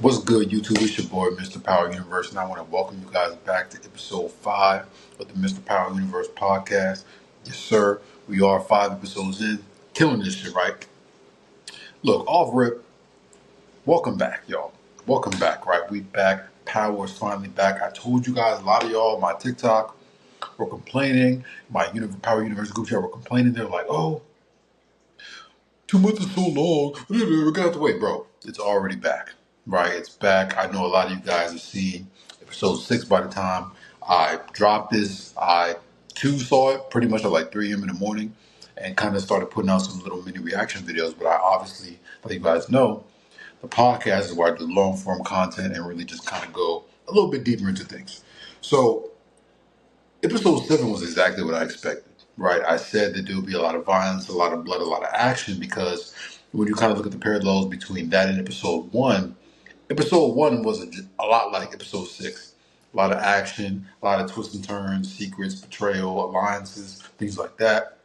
What's good, YouTube? It's your boy, Mr. Power Universe, and I want to welcome you guys back to episode 5 of the Mr. Power Universe podcast. Yes, sir. We are 5 episodes in, killing this shit, right? Look, off rip, welcome back, y'all. Welcome back, right? We back. Power is finally back. I told you guys, a lot of y'all, my TikTok were complaining. My Power Universe group chat were complaining. They're like, oh, 2 months is so long. We got to wait, bro. It's already back, right? It's back. I know a lot of you guys have seen episode 6 by the time I dropped this. I too saw it pretty much at like 3 a.m. in the morning and kind of started putting out some little mini reaction videos. But I obviously, let you guys know, the podcast is where I do long form content and really just kind of go a little bit deeper into things. So episode 7 was exactly what I expected, right? I said that there would be a lot of violence, a lot of blood, a lot of action, because when you kind of look at the parallels between that and episode 1 was a lot like episode 6. A lot of action, a lot of twists and turns, secrets, betrayal, alliances, things like that.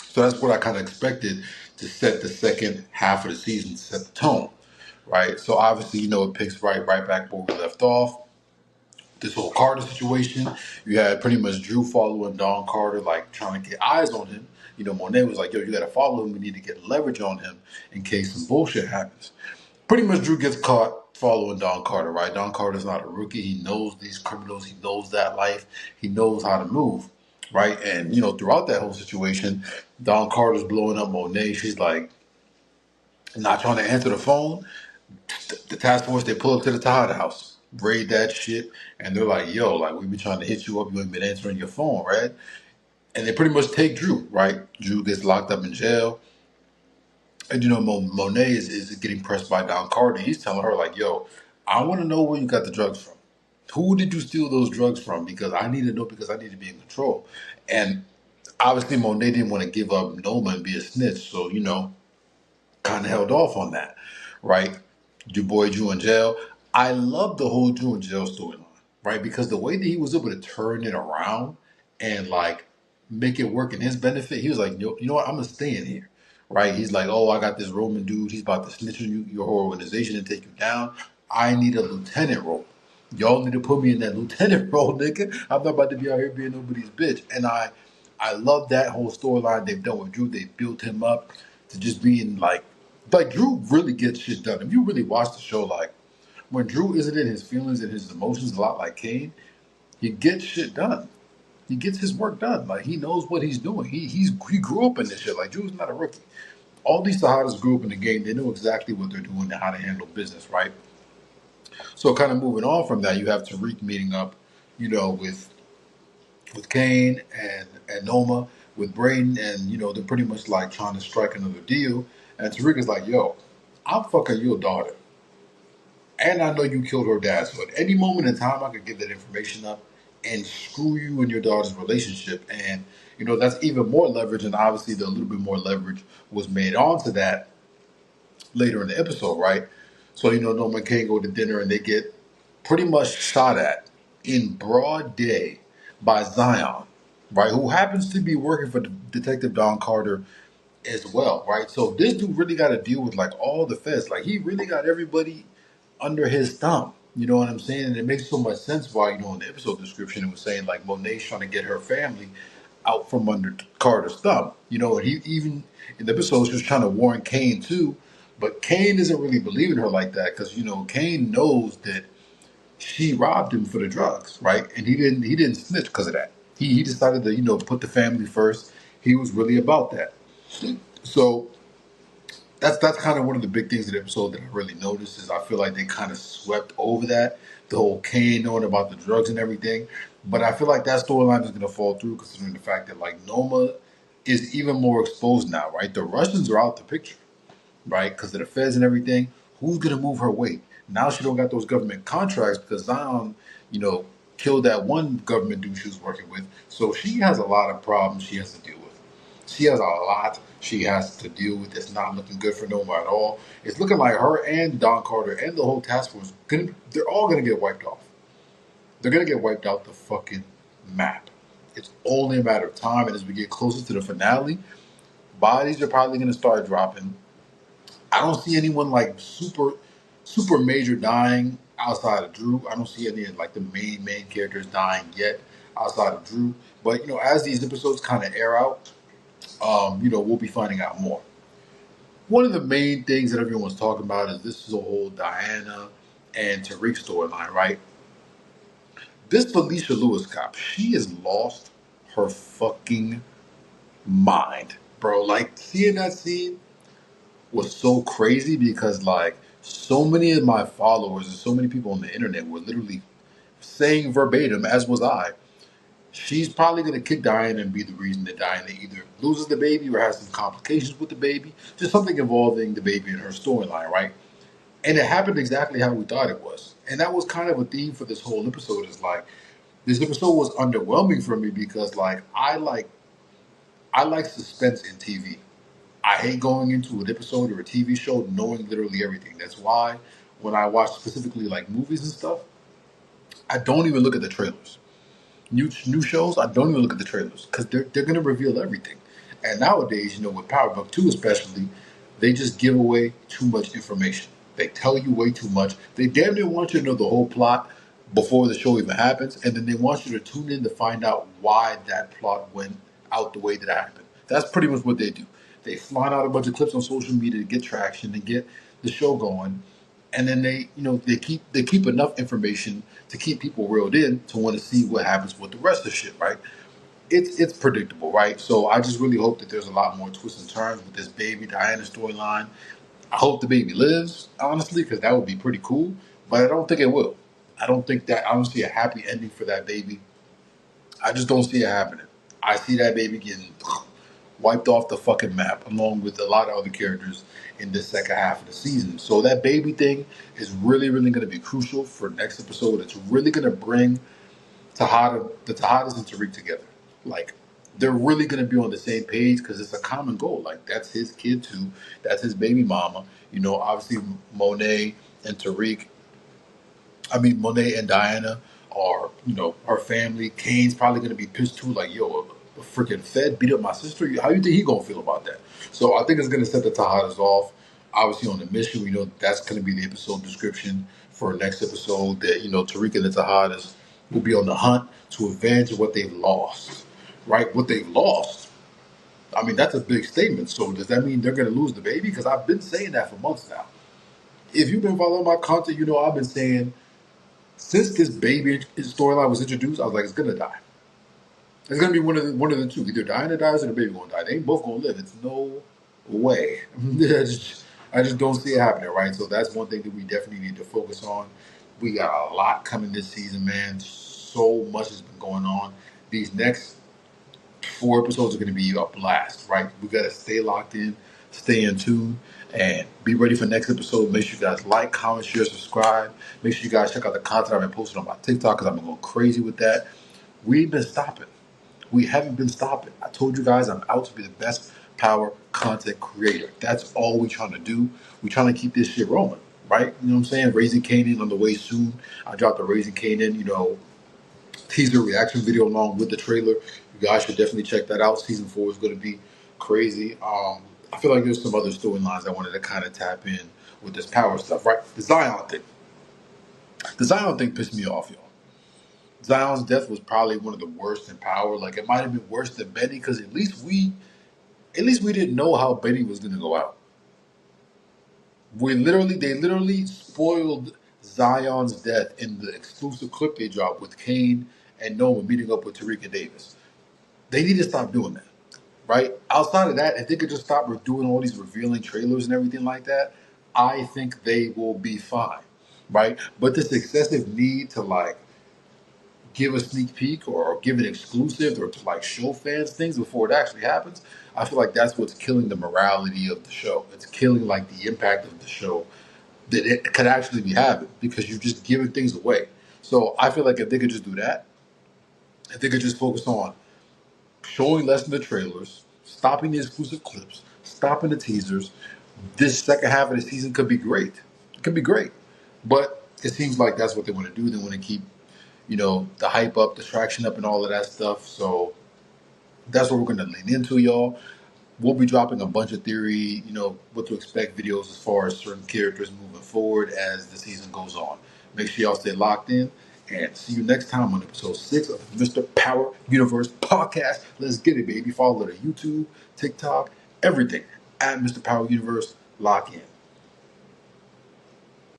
So that's what I kind of expected to set the second half of the season, to set the tone, right? So obviously, it picks right back where we left off. This whole Carter situation, you had pretty much Drew following Don Carter, like trying to get eyes on him. Monet was like, yo, you got to follow him. We need to get leverage on him in case some bullshit happens. Pretty much Drew gets caught following Don Carter, right? Don Carter's not a rookie. He knows these criminals. He knows that life. He knows how to move, right? And, throughout that whole situation, Don Carter's blowing up Monet. She's like, not trying to answer the phone. The task force, they pull up to the Todd house, raid that shit, and they're like, yo, like, we been trying to hit you up, you ain't been answering your phone, right? And they pretty much take Drew, right? Drew gets locked up in jail. And Monet is getting pressed by Don Carter. He's telling her, like, yo, I want to know where you got the drugs from. Who did you steal those drugs from? Because I need to know, because I need to be in control. And obviously Monet didn't want to give up Noma and be a snitch, so kind of held off on that, right? Your boy Drew in jail. I love the whole Drew in jail storyline, right? Because the way that he was able to turn it around and like make it work in his benefit, he was like, you know what, I'm gonna stay in here, right? He's like, oh, I got this Roman dude. He's about to snitch on you, your whole organization, and take you down. I need a lieutenant role. Y'all need to put me in that lieutenant role, nigga. I'm not about to be out here being nobody's bitch. And I love that whole storyline they've done with Drew. They built him up to just being like Drew really gets shit done. If you really watch the show, like when Drew isn't in his feelings and his emotions, a lot like Kane, he gets shit done. He gets his work done. Like he knows what he's doing. He grew up in this shit. Like Drew's not a rookie. All these Sahadas grew up in the game. They know exactly what they're doing and how to handle business, right? So kind of moving on from that, you have Tariq meeting up, with Kane and Noma, with Braden, and they're pretty much like trying to strike another deal. And Tariq is like, yo, I'm fucking your daughter. And I know you killed her dad. So at any moment in time, I could give that information up and screw you and your daughter's relationship. And, that's even more leverage. And obviously, the little bit more leverage was made onto that later in the episode, right? So, Norman and Kane go to dinner and they get pretty much shot at in broad day by Zion, right? Who happens to be working for Detective Don Carter as well, right? So this dude really got to deal with like all the feds. Like he really got everybody under his thumb. You know what I'm saying? And it makes so much sense why, in the episode description, it was saying like Monet's trying to get her family out from under Carter's thumb. And he even in the episode, she was trying to warn Kane too, but Kane isn't really believing her like that because, Kane knows that she robbed him for the drugs, right? And he didn't snitch because of that. He decided to, put the family first. He was really about that. So that's kind of one of the big things in the episode that I really noticed is I feel like they kind of swept over that, the whole Kane knowing about the drugs and everything. But I feel like that storyline is going to fall through considering the fact that like Noma is even more exposed now, right? The Russians are out the picture, right? Because of the feds and everything. Who's going to move her weight? Now she don't got those government contracts because Zion, killed that one government dude she was working with. So she has a lot of problems she has to deal with. She has a lot she has to deal with that's not looking good for Noma at all. It's looking like her and Don Carter and the whole task force, they're all going to get wiped off. They're going to get wiped out the fucking map. It's only a matter of time. And as we get closer to the finale, bodies are probably going to start dropping. I don't see anyone like super super major dying outside of Drew. I don't see any of like the main characters dying yet outside of Drew. But as these episodes kind of air out, we'll be finding out more. One of the main things that everyone's talking about is this whole Diana and Tariq storyline, right? This Felicia Lewis cop, she has lost her fucking mind, bro. Like seeing that scene was so crazy because like so many of my followers and so many people on the internet were literally saying verbatim, as was I, she's probably gonna kick Diana and be the reason that Diana either loses the baby or has some complications with the baby, just something involving the baby in her storyline, right? And it happened exactly how we thought it was. And that was kind of a theme for this whole episode is like this episode was underwhelming for me because I like suspense in TV. I hate going into an episode or a TV show knowing literally everything. That's why when I watch specifically like movies and stuff, I don't even look at the trailers. New shows, I don't even look at the trailers because they're gonna reveal everything. And nowadays, with Power Book 2 especially, they just give away too much information. They tell you way too much. They damn near want you to know the whole plot before the show even happens, and then they want you to tune in to find out why that plot went out the way that it happened. That's pretty much what they do. They fly out a bunch of clips on social media to get traction and get the show going, and then they keep enough information to keep people reeled in to want to see what happens with the rest of the shit, right? It's predictable, right? So I just really hope that there's a lot more twists and turns with this baby Diana storyline. I hope the baby lives, honestly, because that would be pretty cool. But I don't think it will. I don't see a happy ending for that baby. I just don't see it happening. I see that baby getting wiped off the fucking map, along with a lot of other characters in this second half of the season. So that baby thing is really, really going to be crucial for next episode. It's really going to bring the Tejadas and Tariq together. Like they're really going to be on the same page because it's a common goal. Like that's his kid too. That's his baby mama. Obviously Monet and Tariq. I mean, Monet and Diana are, her family. Kane's probably going to be pissed too. Like, yo, a freaking Fed beat up my sister. How you think he going to feel about that? So I think it's going to set the Tejadas off. Obviously, on the mission, we know that's going to be the episode description for next episode. That Tariq and the Tejadas will be on the hunt to avenge what they've lost. Right? What they've lost. I mean, that's a big statement. So does that mean they're going to lose the baby? Because I've been saying that for months now. If you've been following my content, I've been saying since this baby storyline was introduced, I was like, it's gonna die. It's gonna be one of the two. Either Diana dies or the baby gonna die. They ain't both gonna live. It's no way. I just don't see it happening, right? So that's one thing that we definitely need to focus on. We got a lot coming this season, man. So much has been going on. These next 4 episodes are going to be a blast, right? We got to stay locked in, stay in tune, and be ready for next episode. Make sure you guys like, comment, share, subscribe. Make sure you guys check out the content I've been posting on my TikTok because I've been going crazy with that. We ain't been stopping. We haven't been stopping. I told you guys I'm out to be the best power content creator. That's all we trying to do. We trying to keep this shit rolling, right? You know what I'm saying? Raising Canaan on the way soon. I dropped the Raising Canaan, teaser reaction video along with the trailer. You guys should definitely check that out. Season 4 is going to be crazy. I feel like there's some other storylines I wanted to kind of tap in with this power stuff, right? The Zion thing. The Zion thing pissed me off, y'all. Zion's death was probably one of the worst in power. Like it might have been worse than Benny because at least we didn't know how Benny was going to go out. They literally spoiled Zion's death in the exclusive clip they dropped with Kane and Noah meeting up with Tariq and Davis. They need to stop doing that, right? Outside of that, if they could just stop doing all these revealing trailers and everything like that, I think they will be fine, right? But this excessive need to like give a sneak peek or give an exclusive or to like show fans things before it actually happens, I feel like that's what's killing the morality of the show. It's killing like the impact of the show that it could actually be having because you're just giving things away. So I feel like if they could just do that, if they could just focus on showing less in the trailers, stopping the exclusive clips, stopping the teasers, this second half of the season could be great. It could be great. But it seems like that's what they want to do. They want to keep, the hype up, the traction up, and all of that stuff. So that's what we're going to lean into, y'all. we'll be dropping a bunch of theory, what to expect videos as far as certain characters moving forward as the season goes on. Make sure y'all stay locked in and see you next time on episode 6 of the Mr. Power Universe podcast. Let's get it, baby. Follow the YouTube, TikTok, everything at Mr. Power Universe. Lock in.